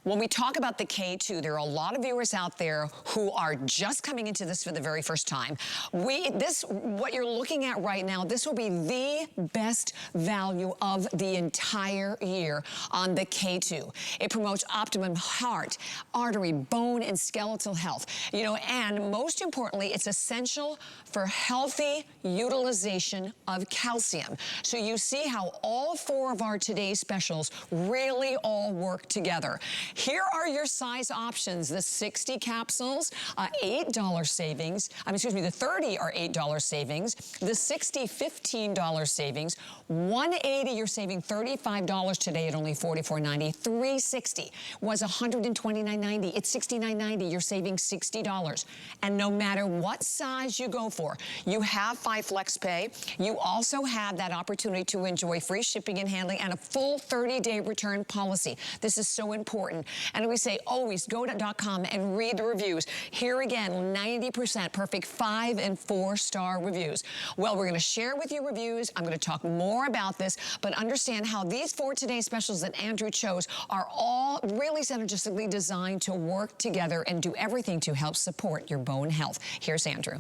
When we talk about the K2, there are a lot of viewers out there who are just coming into this for the very first time. What you're looking at right now, this will be the best value of the entire year on the K2. It promotes optimum heart, artery, bone, and skeletal health. You know, and most importantly, it's essential for healthy utilization of calcium. So you see how all four of our today's specials really all work together. Here are your size options. The 60 capsules, $8 savings. The 30 are $8 savings. The 60, $15 savings. 180, you're saving $35 today at only $44.90. 360 was $129.90. It's $69.90. You're saving $60. And no matter what size you go for, you have 5 flex pay. You also have that opportunity to enjoy free shipping and handling and a full 30-day return policy. This is so important. And we say always go to .com and read the reviews. Here again, 90% perfect 5- and 4-star reviews. Well, we're going to share with you reviews. I'm going to talk more about this, but understand how these 4 today's specials that Andrew chose are all really synergistically designed to work together and do everything to help support your bone health. Here's Andrew.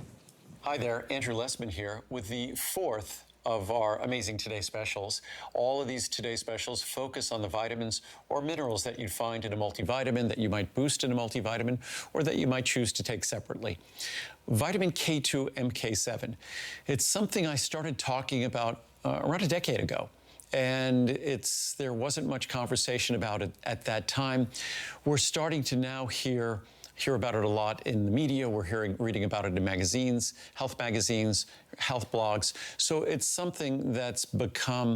Hi there, Andrew Lessman here with the 4th of our amazing Today Specials. All of these Today Specials focus on the vitamins or minerals that you'd find in a multivitamin, that you might boost in a multivitamin, or that you might choose to take separately. Vitamin K2 MK7. It's something I started talking about around a decade ago. And there wasn't much conversation about it at that time. We're starting to now hear about it a lot in the media. We're reading about it in magazines, health blogs. So it's something that's become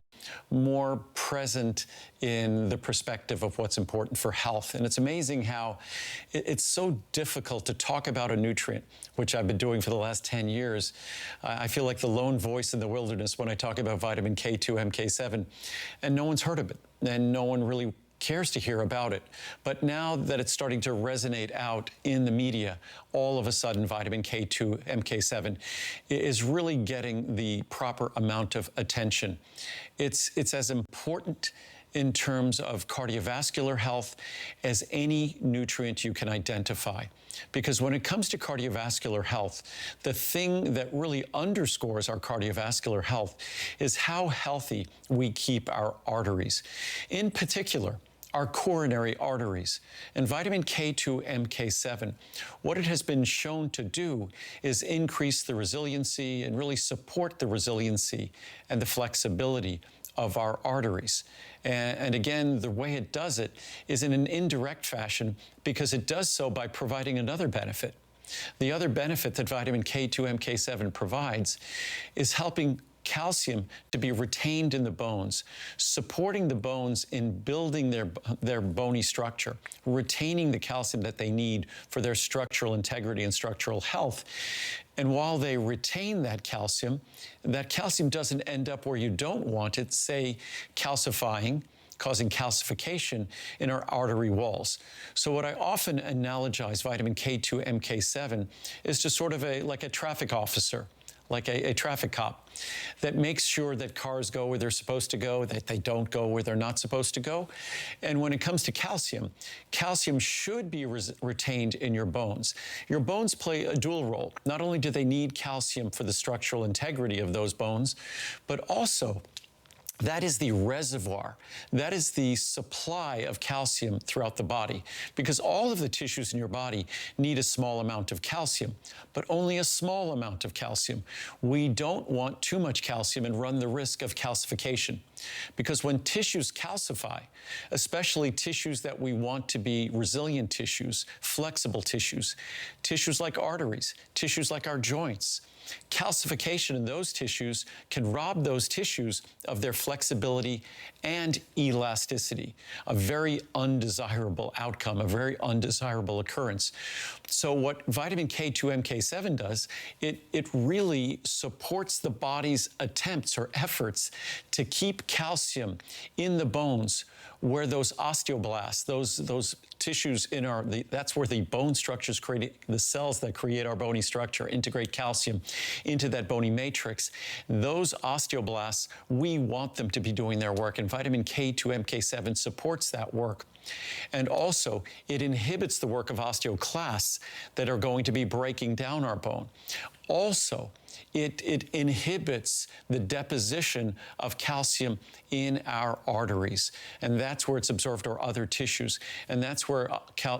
more present in the perspective of what's important for health. And it's amazing how it's so difficult to talk about a nutrient, which I've been doing for the last 10 years. I feel like the lone voice in the wilderness when I talk about vitamin K2 MK7, and no one's heard of it, and no one really cares to hear about it. But now that it's starting to resonate out in the media, all of a sudden vitamin K2 MK7 is really getting the proper amount of attention. It's as important in terms of cardiovascular health as any nutrient you can identify. Because when it comes to cardiovascular health, the thing that really underscores our cardiovascular health is how healthy we keep our arteries. In particular, our coronary arteries. And vitamin K2 MK7, what it has been shown to do is increase the resiliency and really support the resiliency and the flexibility of our arteries. And again, the way it does it is in an indirect fashion because it does so by providing another benefit. The other benefit that vitamin K2 MK7 provides is helping calcium to be retained in the bones, supporting the bones in building their bony structure, retaining the calcium that they need for their structural integrity and structural health. And while they retain that calcium doesn't end up where you don't want it, say calcifying, causing calcification in our artery walls. So what I often analogize vitamin K2 MK7 is to sort of like a traffic officer, like a traffic cop that makes sure that cars go where they're supposed to go, that they don't go where they're not supposed to go. And when it comes to calcium, calcium should be retained in your bones. Your bones play a dual role. Not only do they need calcium for the structural integrity of those bones, but also that is the reservoir. That is the supply of calcium throughout the body, because all of the tissues in your body need a small amount of calcium, but only a small amount of calcium. We don't want too much calcium and run the risk of calcification, because when tissues calcify, especially tissues that we want to be resilient tissues, flexible tissues, tissues like arteries, tissues like our joints, calcification in those tissues can rob those tissues of their flexibility and elasticity, a very undesirable outcome, a very undesirable occurrence. So what vitamin K2 MK7 does, it really supports the body's attempts or efforts to keep calcium in the bones where those osteoblasts, those tissues in that's where the bone structures create, the cells that create our bony structure, integrate calcium into that bony matrix. Those osteoblasts, we want them to be doing their work, and vitamin K2 MK7 supports that work. And also, it inhibits the work of osteoclasts that are going to be breaking down our bone. Also, it inhibits the deposition of calcium in our arteries, and that's where it's absorbed, or other tissues. And that's where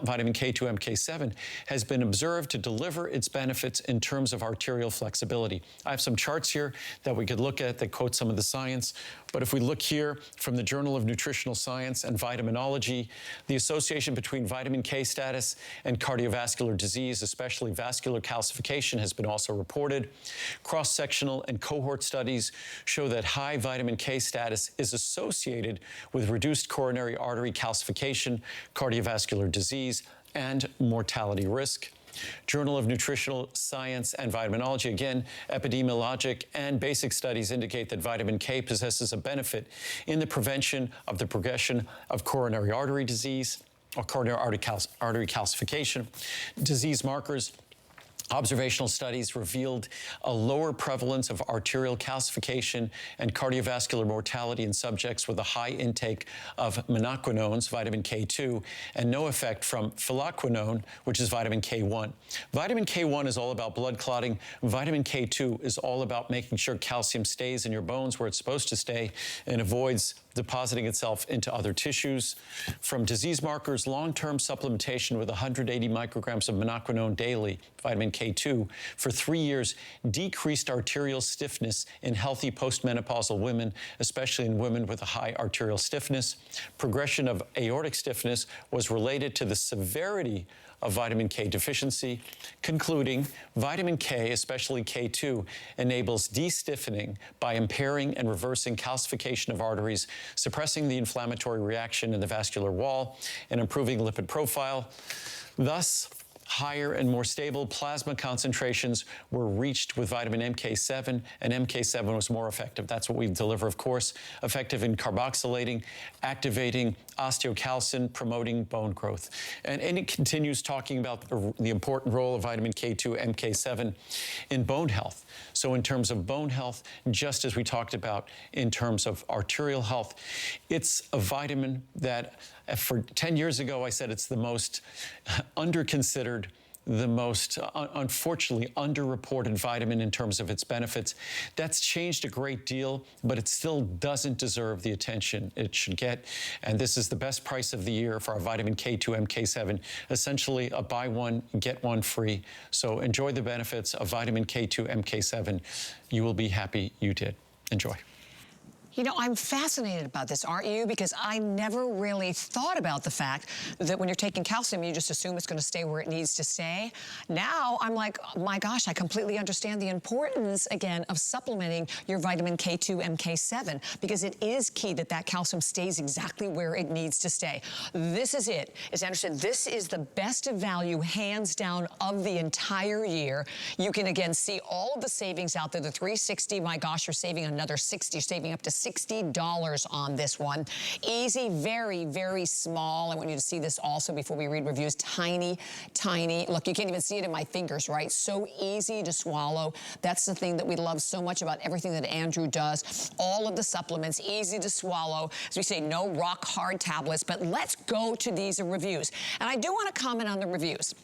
vitamin K2 MK7 has been observed to deliver its benefits in terms of arterial flexibility. I have some charts here that we could look at that quote some of the science, but if we look here from the Journal of Nutritional Science and Vitaminology, the association between vitamin K status and cardiovascular disease, especially vascular calcification, has been also reported. Cross-sectional and cohort studies show that high vitamin K status is associated with reduced coronary artery calcification, cardiovascular disease, and mortality risk. Journal of Nutritional Science and Vitaminology, again, epidemiologic and basic studies indicate that vitamin K possesses a benefit in the prevention of the progression of coronary artery disease, or coronary artery calcification. Disease markers. Observational studies revealed a lower prevalence of arterial calcification and cardiovascular mortality in subjects with a high intake of menaquinones, vitamin K2, and no effect from phylloquinone, which is vitamin K1. Vitamin K1 is all about blood clotting. Vitamin K2 is all about making sure calcium stays in your bones where it's supposed to stay and avoids depositing itself into other tissues. From disease markers, long-term supplementation with 180 micrograms of menaquinone daily, vitamin K2, for 3 years decreased arterial stiffness in healthy postmenopausal women, especially in women with a high arterial stiffness. Progression of aortic stiffness was related to the severity of vitamin K deficiency, concluding vitamin K, especially K2, enables de-stiffening by impairing and reversing calcification of arteries, suppressing the inflammatory reaction in the vascular wall, and improving lipid profile. Thus, higher and more stable plasma concentrations were reached with vitamin MK7, and MK7 was more effective. That's what we deliver, of course, effective in carboxylating, activating osteocalcin, promoting bone growth. And it continues talking about the important role of vitamin K2 MK7 in bone health. So in terms of bone health, just as we talked about in terms of arterial health, it's a vitamin that for 10 years ago, I said it's the most underconsidered, the most, unfortunately, underreported vitamin in terms of its benefits. That's changed a great deal, but it still doesn't deserve the attention it should get. And this is the best price of the year for our vitamin K2 MK7, essentially a buy one, get one free. So enjoy the benefits of vitamin K2 MK7. You will be happy you did. Enjoy. You know, I'm fascinated about this, aren't you? Because I never really thought about the fact that when you're taking calcium, you just assume it's going to stay where it needs to stay. Now I'm like, oh my gosh, I completely understand the importance, again, of supplementing your vitamin K2 MK7, because it is key that that calcium stays exactly where it needs to stay. This is it. As Andrew said, this is the best of value, hands down, of the entire year. You can, again, see all of the savings out there. The $360, my gosh, you're saving another $60, you're saving up to $60 on this one. Easy, very, very small. I want you to see this also before we read reviews. Tiny, tiny. Look, you can't even see it in my fingers, right? So easy to swallow. That's the thing that we love so much about everything that Andrew does. All of the supplements, easy to swallow. As we say, no rock hard tablets, but let's go to these reviews. And I do want to comment on the reviews.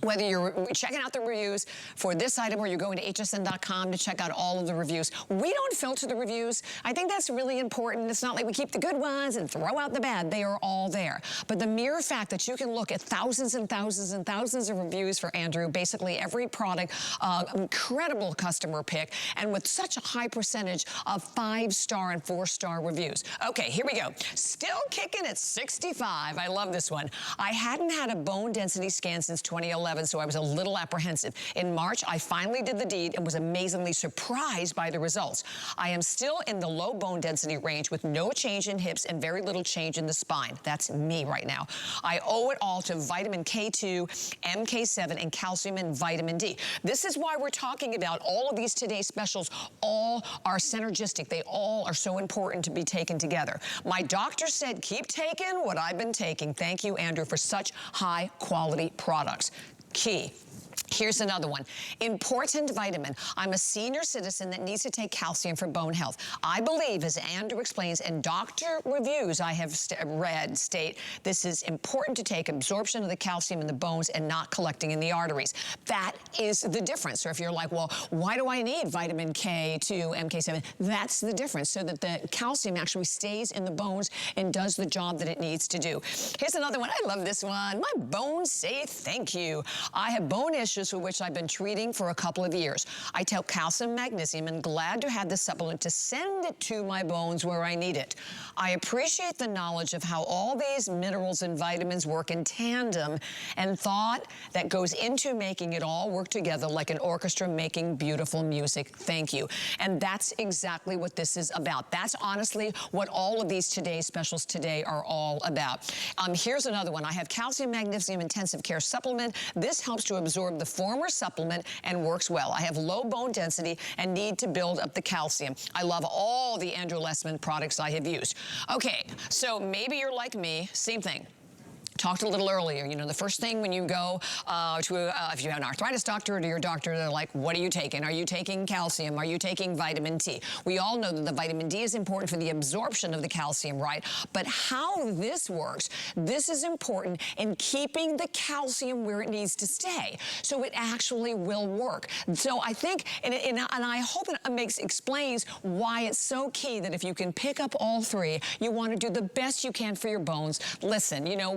Whether you're checking out the reviews for this item or you're going to hsn.com to check out all of the reviews. We don't filter the reviews. I think that's really important. It's not like we keep the good ones and throw out the bad. They are all there. But the mere fact that you can look at thousands and thousands and thousands of reviews for Andrew, basically every product, incredible customer pick, and with such a high percentage of 5-star and 4-star reviews. Okay, here we go. Still kicking at 65. I love this one. I hadn't had a bone density scan since 2011. 11, so I was a little apprehensive. In March, I finally did the deed and was amazingly surprised by the results. I am still in the low bone density range with no change in hips and very little change in the spine. That's me right now. I owe it all to vitamin K2, MK7, and calcium and vitamin D. This is why we're talking about all of these today's specials. All are synergistic. They all are so important to be taken together. My doctor said, keep taking what I've been taking. Thank you, Andrew, for such high quality products. Key. Here's another one. Important vitamin. I'm a senior citizen that needs to take calcium for bone health. I believe, as Andrew explains, and doctor reviews I have read state, this is important to take absorption of the calcium in the bones and not collecting in the arteries. That is the difference. So if you're like, well, why do I need vitamin K2 MK7? That's the difference, so that the calcium actually stays in the bones and does the job that it needs to do. Here's another one. I love this one. My bones say thank you. I have bone issues for which I've been treating for a couple of years. I take calcium, magnesium, and glad to have this supplement to send it to my bones where I need it. I appreciate the knowledge of how all these minerals and vitamins work in tandem and thought that goes into making it all work together like an orchestra making beautiful music. Thank you. And that's exactly what this is about. That's honestly what all of these today's specials today are all about. Here's another one. I have calcium, magnesium, intensive care supplement. This helps to absorb the former supplement and works well. I have low bone density and need to build up the calcium. I love all the Andrew Lessman products I have used. Okay, so maybe you're like me, same thing. Talked a little earlier, you know, the first thing when you go if you have an arthritis doctor or to your doctor, they're like, what are you taking? Are you taking calcium? Are you taking vitamin T? We all know that the vitamin D is important for the absorption of the calcium, right? But how this works, this is important in keeping the calcium where it needs to stay, so it actually will work. So I think, and I hope it explains why it's so key that if you can pick up all three, you want to do the best you can for your bones. Listen, you know,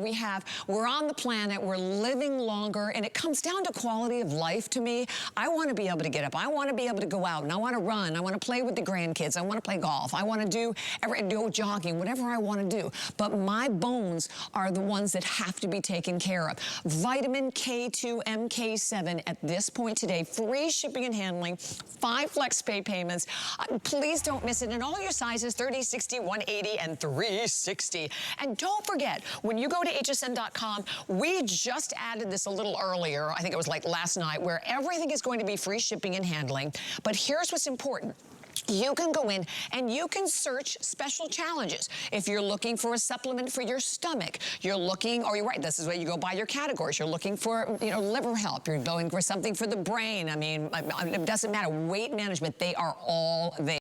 we're on the planet, we're living longer, and it comes down to quality of life to me. I want to be able to get up. I want to be able to go out, and I want to run. I want to play with the grandkids. I want to play golf. I want to do jogging, whatever I want to do. But my bones are the ones that have to be taken care of. Vitamin K2 MK7 at this point today, free shipping and handling, 5 flex pay payments. Please don't miss it in all your sizes, 30, 60, 180, and 360. And don't forget, when you go to hsn.com, we just added this a little earlier, I think it was like last night, where everything is going to be free shipping and handling. But here's what's important. You can go in and you can search special challenges. If you're looking for a supplement for your stomach, you're looking, or you're right, this is where you go by your categories. You're looking for, you know, liver health. You're going for something for the brain. I mean, it doesn't matter. Weight management, they are all there.